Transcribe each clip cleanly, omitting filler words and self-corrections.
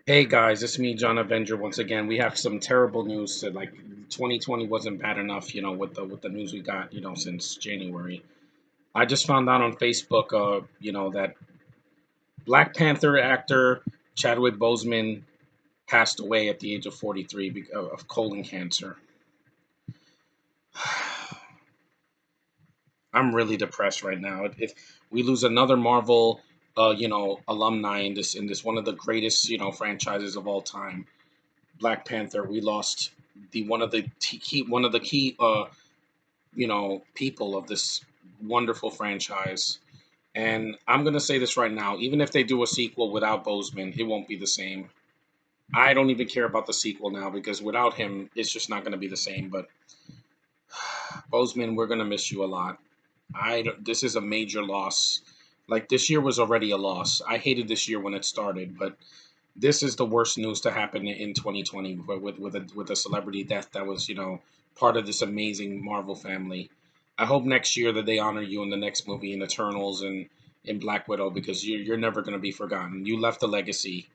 Hey guys, it's me, John Avenger. Once again, we have some terrible news. 2020 wasn't bad enough, with the news we got, since January. I just found out on Facebook, that Black Panther actor Chadwick Boseman passed away at the age of 43 of colon cancer. I'm really depressed right now. If we lose another Marvel, alumni in this one of the greatest, franchises of all time, Black Panther, we lost the one of the key people of this wonderful franchise. And I'm gonna say this right now, even if they do a sequel without Boseman, it won't be the same. I don't even care about the sequel now because without him, it's just not gonna be the same. But Boseman, we're gonna miss you a lot. This is a major loss. Like this year was already a loss. I hated this year when it started, but this is the worst news to happen in 2020 with a celebrity death that was part of this amazing Marvel family. I hope next year that they honor you in the next movie in Eternals and in Black Widow because you're never going to be forgotten. You left a legacy.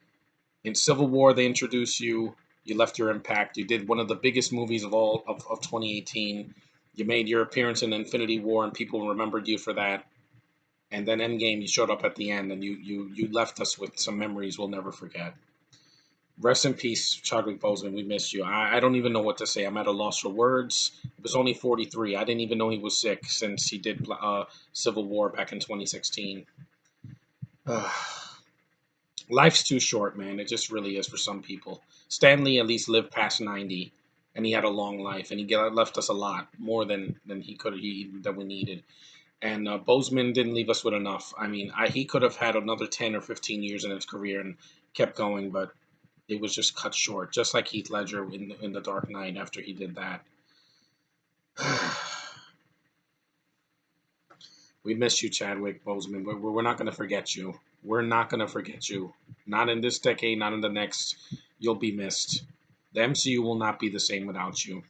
In Civil War, they introduced you. You left your impact. You did one of the biggest movies of 2018. You made your appearance in Infinity War, and people remembered you for that. And then Endgame, you showed up at the end, and you left us with some memories we'll never forget. Rest in peace, Chadwick Boseman. We miss you. I don't even know what to say. I'm at a loss for words. He was only 43. I didn't even know he was sick since he did Civil War back in 2016. Life's too short, man. It just really is for some people. Stanley at least lived past 90, and he had a long life, and left us a lot more than that we needed. And Bozeman didn't leave us with enough. I mean, he could have had another 10 or 15 years in his career and kept going, but it was just cut short, just like Heath Ledger in The Dark Knight after he did that. We miss you, Chadwick Boseman. We're not going to forget you. We're not going to forget you. Not in this decade, not in the next. You'll be missed. The MCU will not be the same without you.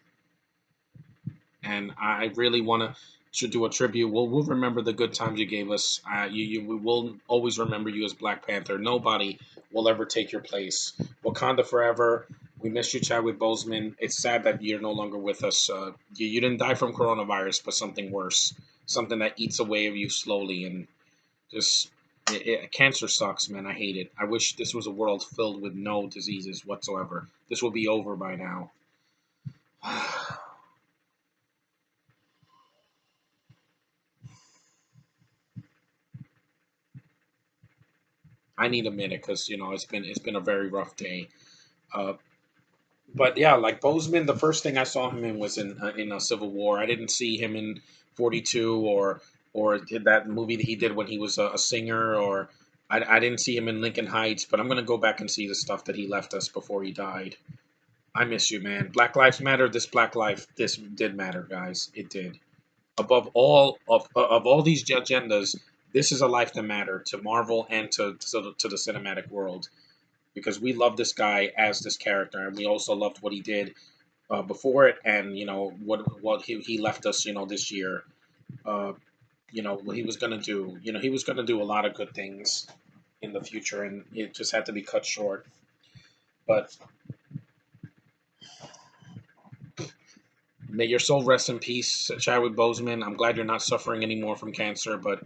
And I really want to should do a tribute. We'll remember the good times you gave us. We will always remember you as Black Panther. Nobody will ever take your place. Wakanda forever. We miss you, Chadwick Boseman. It's sad that you're no longer with us. You didn't die from coronavirus, but something worse, something that eats away of you slowly, and just cancer sucks, man. I hate it. I wish this was a world filled with no diseases whatsoever. This will be over by now. I need a minute because it's been a very rough day. Uh, but yeah, like Bozeman, the first thing I saw him in was in a Civil War. I didn't see him in 42 or did that movie that he did when he was a singer or I didn't see him in Lincoln Heights. But I'm gonna go back and see the stuff that he left us before he died. I miss you, man. Black Lives Matter. This did matter, guys. It did. Above all these agendas, this is a life that mattered to Marvel and to the cinematic world because we love this guy as this character, and we also loved what he did before it, and what he left us, this year. Uh, what he was gonna do. He was gonna do a lot of good things in the future, and it just had to be cut short. But may your soul rest in peace, Chadwick Boseman. I'm glad you're not suffering anymore from cancer, but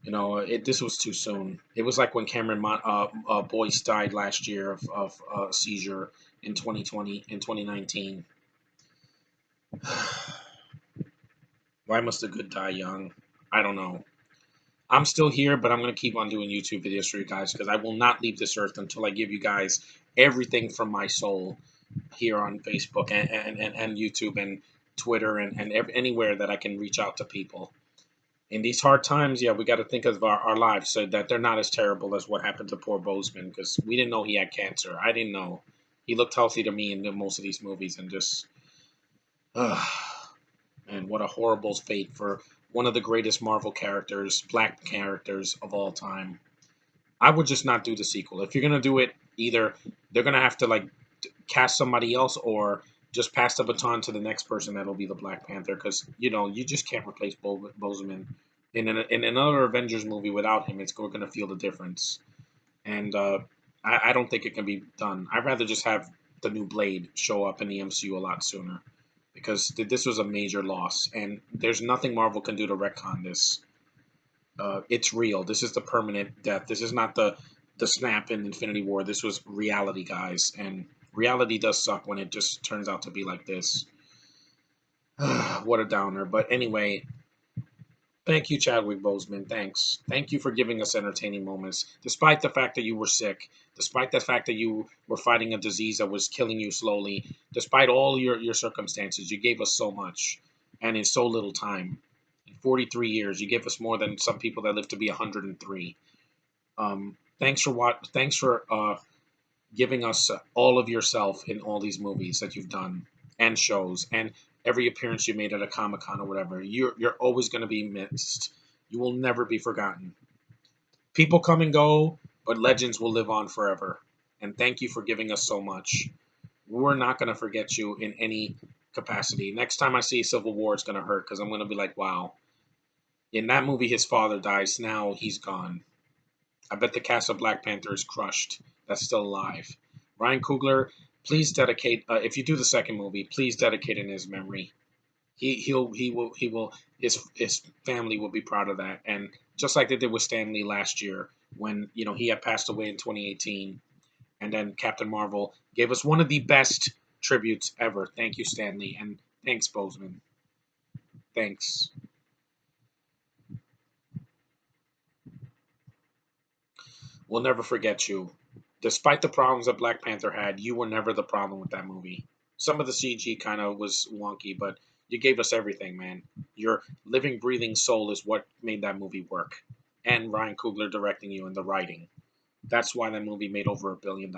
this was too soon. It was like when Boyce died last year of seizure in 2020, in 2019. Why must the good die young? I don't know. I'm still here, but I'm going to keep on doing YouTube videos for you guys because I will not leave this earth until I give you guys everything from my soul here on Facebook and YouTube and Twitter and anywhere that I can reach out to people. In these hard times, yeah, we got to think of our lives so that they're not as terrible as what happened to poor Bozeman because we didn't know he had cancer. I didn't know. He looked healthy to me in most of these movies and just, man, what a horrible fate for one of the greatest Marvel characters, black characters of all time. I would just not do the sequel. If you're gonna do it, either they're gonna have to like cast somebody else or just pass the baton to the next person that'll be the Black Panther because you just can't replace Bozeman in another Avengers movie without him. We're gonna feel the difference. And I don't think it can be done. I'd rather just have the new Blade show up in the MCU a lot sooner because this was a major loss, and there's nothing Marvel can do to retcon this. It's real. This is the permanent death. This is not the snap in Infinity War. This was reality, guys, and reality does suck when it just turns out to be like this. What a downer. But anyway, thank you, Chadwick Boseman. Thank you for giving us entertaining moments, despite the fact that you were sick, despite the fact that you were fighting a disease that was killing you slowly, despite all your circumstances. You gave us so much, and in so little time. In 43 years, you gave us more than some people that live to be 103. Thanks for what? Thanks for giving us all of yourself in all these movies that you've done and shows and every appearance you made at a Comic Con or whatever. You're always going to be missed. You will never be forgotten. People come and go, but legends will live on forever. And thank you for giving us so much. We're not going to forget you in any capacity. Next time I see Civil War, it's going to hurt because I'm going to be like, wow. In that movie, his father dies. Now he's gone. I bet the cast of Black Panther is crushed. That's still alive. Ryan Coogler, please dedicate. If you do the second movie, please dedicate in his memory. He will his family will be proud of that. And just like they did with Stan Lee last year, when he had passed away in 2018, and then Captain Marvel gave us one of the best tributes ever. Thank you, Stan Lee, and thanks, Bozeman. Thanks. We'll never forget you. Despite the problems that Black Panther had, you were never the problem with that movie. Some of the CG kind of was wonky, but you gave us everything, man. Your living, breathing soul is what made that movie work. And Ryan Coogler directing you and the writing. That's why that movie made over $1 billion.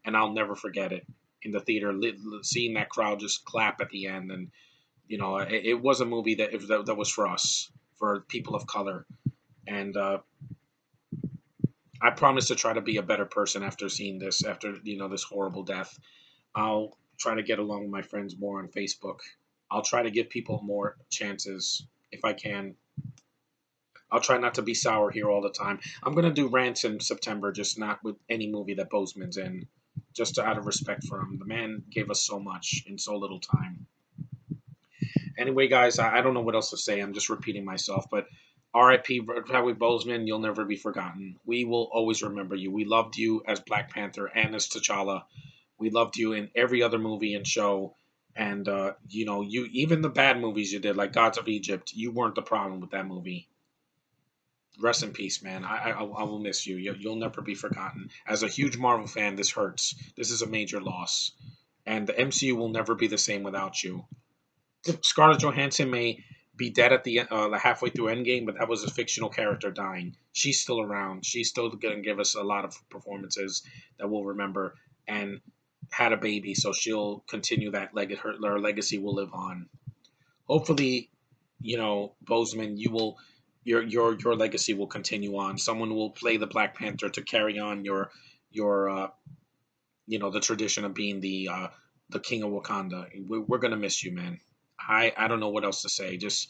And I'll never forget it. In the theater, seeing that crowd just clap at the end. And, it was a movie that was for us, for people of color. And I promise to try to be a better person after seeing this, after this horrible death. I'll try to get along with my friends more on Facebook. I'll try to give people more chances if I can. I'll try not to be sour here all the time. I'm gonna do rants in September, just not with any movie that Boseman's in, just out of respect for him. The man gave us so much in so little time. Anyway, guys, I don't know what else to say. I'm just repeating myself, but R.I.P. Chadwick Boseman, you'll never be forgotten. We will always remember you. We loved you as Black Panther and as T'Challa. We loved you in every other movie and show. And you even the bad movies you did, like Gods of Egypt, you weren't the problem with that movie. Rest in peace, man. I will miss you. You'll never be forgotten. As a huge Marvel fan, this hurts. This is a major loss, and the MCU will never be the same without you. Scarlett Johansson may be dead at the halfway through Endgame, but that was a fictional character dying. She's still around. She's still going to give us a lot of performances that we'll remember, and had a baby, so she'll continue that her legacy will live on. Hopefully, Bozeman, you will your legacy will continue on. Someone will play the Black Panther to carry on your the tradition of being the king of Wakanda. We're gonna miss you, man. I don't know what else to say. Just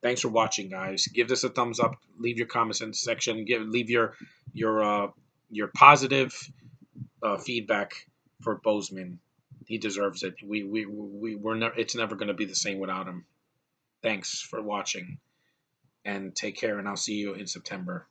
thanks for watching, guys. Give this a thumbs up. Leave your comments in the section. Leave your your positive feedback for Bozeman. He deserves it. We're never. It's never going to be the same without him. Thanks for watching, and take care. And I'll see you in September.